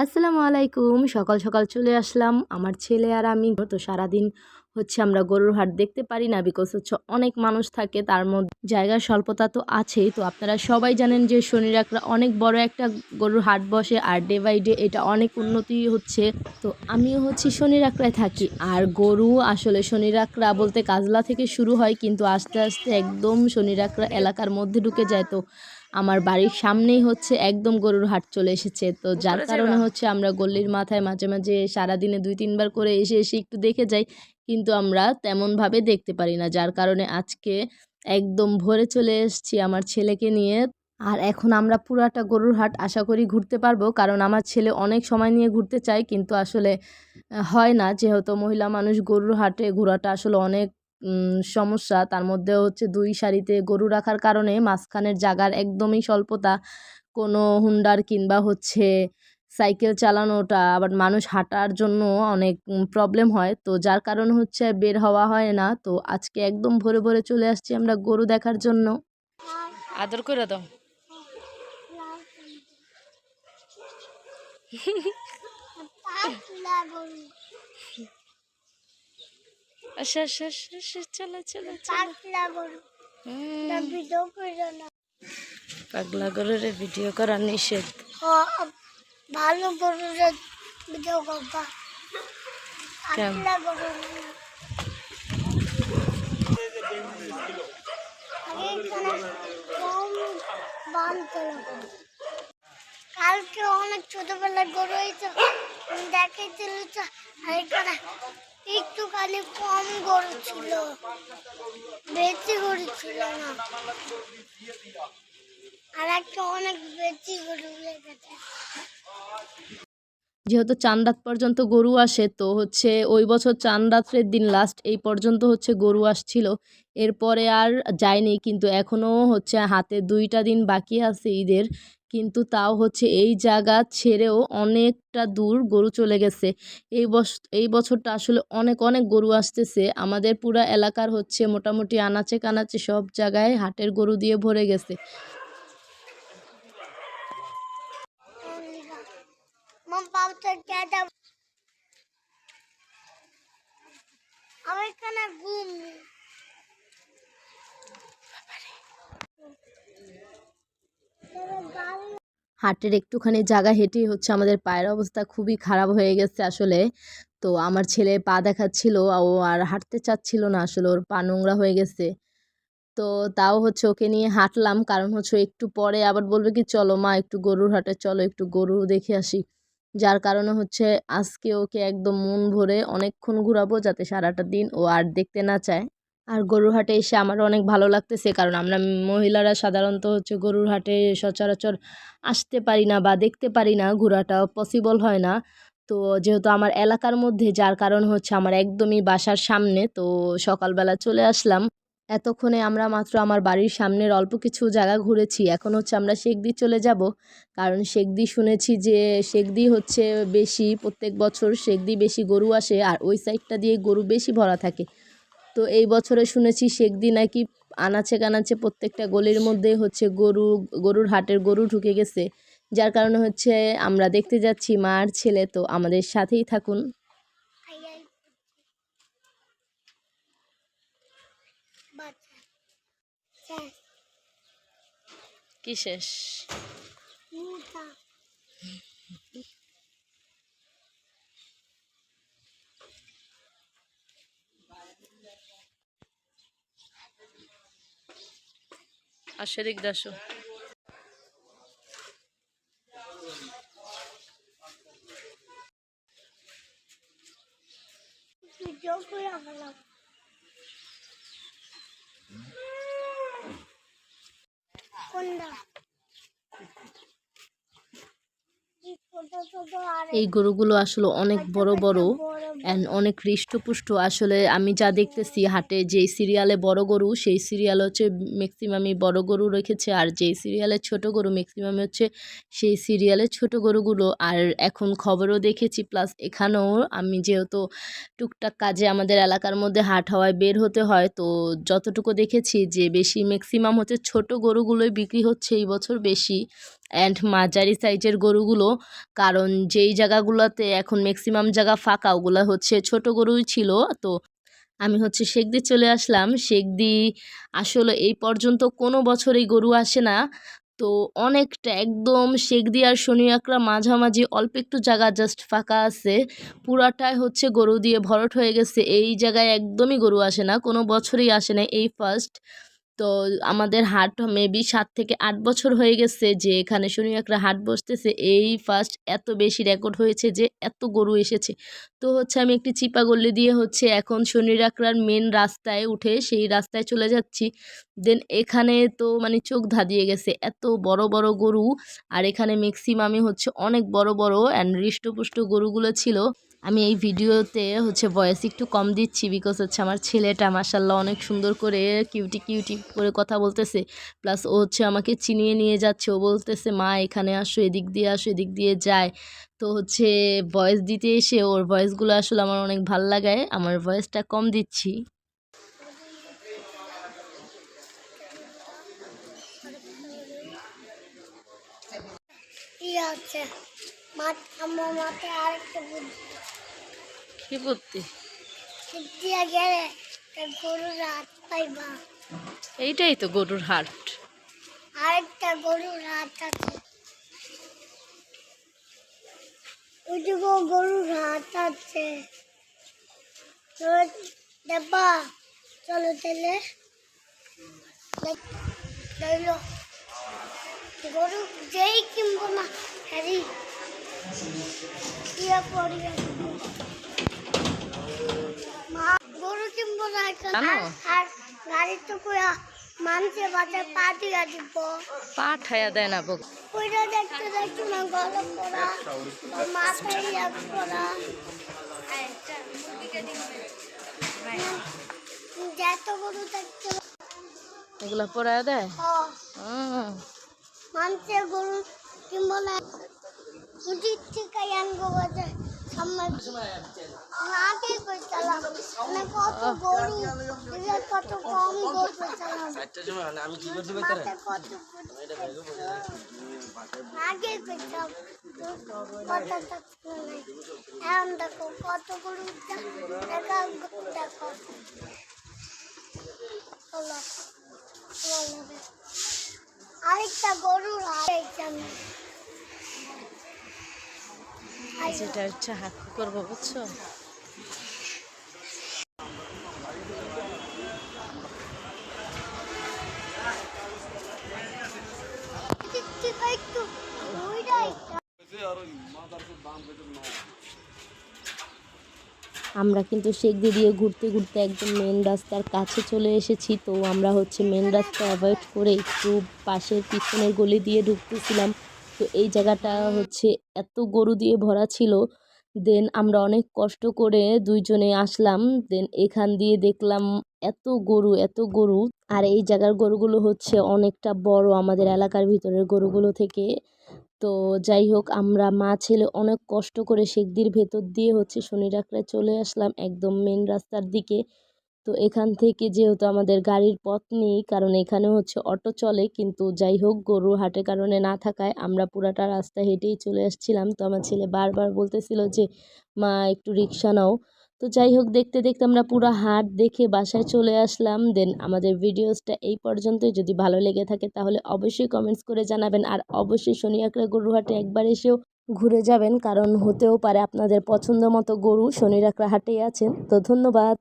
আসসালামু আলাইকুম। সকাল সকাল চলে আসলাম আমার ছেলে আর আমি। তো সারাদিন আমরা গরুর হাট দেখতে পারি না, বিকজ অনেক মানুষ থাকে, তার মধ্যে জায়গার স্বল্পতা তো আছেই। তো আপনারা সবাই জানেন যে শনি রাখরা অনেক বড় একটা গরুর হাট বসে, আর ডে বাই ডে এটা অনেক উন্নতি হচ্ছে। তো আমিও শনি রাখরায় থাকি, আর গরু আসলে শনি রাখরা বলতে কাজলা থেকে শুরু হয়, কিন্তু আস্তে আস্তে একদম শনি রাখরা এলাকার মধ্যে ঢুকে যায়। তো আমার বাড়ির সামনেই একদম গরুর হাট চলে এসেছে। তো যার কারণে আমরা গল্লির মাথায় মাঝে মাঝে সারাদিনে 2-3 বার করে এসে এসে একটু দেখে যাই, কিন্তু আমরা তেমনভাবে দেখতে পারি না। যার কারণে আজকে একদম ভোরে চলে এসেছি আমার ছেলেকে নিয়ে। আর এখন আমরা পুরাটা গরুর হাট আশা করি ঘুরতে পারবো, কারণ আমার ছেলে অনেক সময় নিয়ে ঘুরতে চায়, কিন্তু আসলে হয় না, যেহেতু মহিলা মানুষ গরুর হাটে ঘোরাটা আসলে অনেক সমস্যা। তার মধ্যে 2 সারিতে গরু রাখার কারণে মাঝখানের জায়গার একদমই স্বল্পতা। কোনো হুন্ডার কিংবা সাইকেল চালানোটা, আবার মানুষ হাঁটার জন্য অনেক প্রবলেম হয়। তো যার কারণ বের হওয়া হয় না। তো আজকে একদম ভোরে ভোরে চলে আসছি আমরা গরু দেখার জন্য। আদর করে দাও। আচ্ছা আচ্ছা আচ্ছা, চলো চলো পাগলা গরুর ভিডিও করা নিষেধ। ভালো গরুর ভিডিও করবা। কালকে অনেক ছোটবেলায় গরু হয়েছে দেখাইছিল, এখানে একটুখানি কম গরু ছিল, বেশি গরু ছিল না, আর একটা অনেক বেশি গরু লেগেছে। যেহেতু চাঁদ রাত পর্যন্ত গরু আসে, তো ওই বছর চাঁদ রাত্রের দিন লাস্ট এই পর্যন্ত গরু আসছিল, এরপরে আর যায়নি। কিন্তু এখনও হাতে 2টা দিন বাকি আছে ঈদের, কিন্তু তাও এই জায়গা ছেড়েও অনেকটা দূর গরু চলে গেছে। এই বছরটা আসলে অনেক অনেক গরু আসতেছে। আমাদের পুরা এলাকার মোটামুটি আনাচে কানাচে সব জায়গায় হাটের গরু দিয়ে ভরে গেছে। হাটের একটুখানি জায়গা হেঁটেই আমাদের পায়ের অবস্থা খুবই খারাপ হয়ে গেছে আসলে। তো আমার ছেলে পা দেখাচ্ছিল, ও আর হাঁটতে চাচ্ছিল না, আসলে ওর পা নোংরা হয়ে গেছে। তো তাও ওকে নিয়ে হাঁটলাম, কারণ একটু পরে আবার বলবে কি চলো মা একটু গরুর হাটে চলো, একটু গরু দেখে আসি। যার কারণে আজকে ওকে একদম মন ভরে অনেকক্ষণ ঘুরাবো, যাতে সারাটা দিন ও আর দেখতে না চায়। আর গরুর হাটে এসে আমার অনেক ভালো লাগতেছে, কারণ আমরা মহিলারা সাধারণত গরুর হাটে সচরাচর আসতে পারি না বা দেখতে পারি না, ঘোরাটা পসিবল হয় না। তো যেহেতু আমার এলাকার মধ্যে, যার কারণ আমার একদমই বাসার সামনে, তো সকালবেলা চলে আসলাম। এতক্ষণে আমরা মাত্র আমার বাড়ির সামনের অল্প কিছু জায়গা ঘুরেছি। এখন আমরা শেখদি চলে যাব, কারণ শেখদি শুনেছি যে শেখদি বেশি, প্রত্যেক বছর শেখদি বেশি গরু আসে, আর ওই সাইডটা দিয়ে গরু বেশি ভরা থাকে। তো এই বছরে শুনেছি শেখদি নাকি আনাচে কানাচে প্রত্যেকটা গলির মধ্যে গরুর হাটের গরু ঢুকে গেছে। যার কারণে আমরা দেখতে যাচ্ছি মা আর ছেলে। তো আমাদের সাথেই থাকুন। কি শেষ? আশরিক দাস এই গরুগুলো আসলে অনেক বড় বড় অ্যান্ড অনেক হৃষ্টপুষ্ট। আসলে আমি যা দেখতেছি হাটে, যেই সিরিয়ালে বড় গরু সেই সিরিয়াল ম্যাক্সিমামই বড় গরু রেখেছে, আর যেই সিরিয়ালে ছোট গরু ম্যাক্সিমামই সেই সিরিয়ালে ছোট গরুগুলো। আর এখন খবরও দেখেছি, প্লাস এখানেও আমি যেহেতু টুকটাক কাজে আমাদের এলাকার মধ্যে হাট হওয়ায় বের হতে হয়, তো যতটুকু দেখেছি যে বেশি ম্যাক্সিমাম ছোট গরুগুলোই বিক্রি হচ্ছে এই বছর বেশি। অ্যান্ড মাঝারি সাইজের গরুগুলো, কারণ যেই জায়গাগুলোতে এখন ম্যাক্সিমাম জায়গা ফাঁকা ওগুলো হচ্ছে ছোট গরুই ছিল। তো আমি হচ্ছে শেখদি চলে আসলাম। শেখদি আসলে এই পর্যন্ত কোনো বছরেই গরু আসে না। তো অনেকটা একদম শেখদি আর শনি আকরা মাঝামাঝি অল্প একটু জায়গা জাস্ট ফাঁকা আছে, পুরাটাই হচ্ছে গরু দিয়ে ভরট হয়ে গেছে। এই জায়গায় একদমই গরু আসে না, কোনো বছরই আসে না, এই ফার্স্ট। তো আমাদের হাট মেবি 7 থেকে 8 বছর হয়ে গেছে যে এখানে শনি আকরা হাট বসতেছে, এই ফার্স্ট এত বেশি রেকর্ড হয়েছে যে এত গরু এসেছে। তো হচ্ছে আমি একটি চিপা গল্লি দিয়ে হচ্ছে এখন শনি আকরার মেন রাস্তায় উঠে সেই রাস্তায় চলে যাচ্ছি। দেন এখানে তো মানে চোখ ধাঁধিয়ে গেছে, এত বড় বড় গরু। আর এখানে ম্যাক্সিমামই হচ্ছে অনেক বড় বড় অ্যান্ড হৃষ্টপুষ্ট গরুগুলো ছিল। আমি এই ভিডিওতে হচ্ছে ভয়েস একটু কম দিচ্ছি বিকজ হচ্ছে আমার ছেলেটা মাশাল্লাহ অনেক সুন্দর করে কিউটি কিউটি করে কথা বলতেছে, প্লাস ও হচ্ছে আমাকে চিনিয়ে নিয়ে যাচ্ছে। ও বলতেছে মা এখানে আসো, এদিক দিয়ে আসো, এদিক দিয়ে যায়। তো হচ্ছে ভয়েস দিতে এসে ওর ভয়েসগুলো আসলে আমার অনেক ভাল লাগায়, আমার ভয়েসটা কম দিচ্ছি। কি আছে আমার মাথায় আরেকটা বুদ্ধি কি বুদ্ধি? দিয়ে গেলে গরুর হাত পাইবা। এইটাই তো গরুর হাট। আরেকটা গরুর হাত আছে, ওইটুকু গরুর হাত আছে। দেবা চলো তাহলে চলো। গরু যেই কিনবো না হ্যারি ইয়া পড়ি মা, গরু কিনবো না এখন। আর গাড়ি তো কইয়া মানুষের বাজার পা দিয়া দিব, পা ঠায়া দেয় না বক। ওইটা দেখতে দেখতে না গলা পড়া মাথায় ইয়া পড়া যত গরু দেখতে এগুলা পড়ায় দেয়। মানুষের গরু কিনবো না, উচিত থেকে আনবো বাজার সামনে আগে করে চালাম মানে কত গরু কত কম গরু চালাম মাথায় কত আগে করতাম কথা থাকতো না। এখন দেখো কত গরু দেখা দেখো আরেকটা গরুর যেটা হচ্ছে হাত করবো বুঝছো। একটু আমরা কিন্তু শেখদি দিয়ে ঘুরতে ঘুরতে একদম মেন রাস্তার কাছে চলে এসেছি। তো আমরা হচ্ছে মেন রাস্তা অ্যাভয়েড করে একটু পাশের পিছনের গলি দিয়ে ঢুকতেছিলাম। তো এই জায়গাটা হচ্ছে এত গরু দিয়ে ভরা ছিল। দেন আমরা অনেক কষ্ট করে দুইজনে আসলাম। দেন এখান দিয়ে দেখলাম এত গরু এত গরু। আর এই জায়গার গরুগুলো হচ্ছে অনেকটা বড় আমাদের এলাকার ভিতরের গরুগুলো থেকে। তো যাই হোক আমরা মা ছেলে অনেক কষ্ট করে শেখদির ভেতর দিয়ে হচ্ছে শনি আকরায় চলে আসলাম একদম মেন রাস্তার দিকে। তো এখান থেকে যেহেতু আমাদের গাড়ির পথ নেই, কারণ এখানে হচ্ছে অটো চলে, কিন্তু যাই হোক গরু হাটের কারণে না থাকায় আমরা পুরাটা রাস্তা হেঁটেই চলে আসছিলাম। তো আমার ছেলে বারবার বলতেছিল যে মা একটু রিক্সা নাও। তো যাই হোক দেখতে দেখতে আমরা পুরো হাট দেখে বাসায় চলে আসলাম। দেন আমাদের ভিডিওসটা এই পর্যন্তই। যদি ভালো লেগে থাকে তাহলে অবশ্যই কমেন্টস করে জানাবেন, আর অবশ্যই শনি আকরা গরু হাটে একবার এসেও ঘুরে যাবেন, কারণ হতেও পারে আপনাদের পছন্দ মতো গরু শনি আকরা হাটেই আছেন। তো ধন্যবাদ।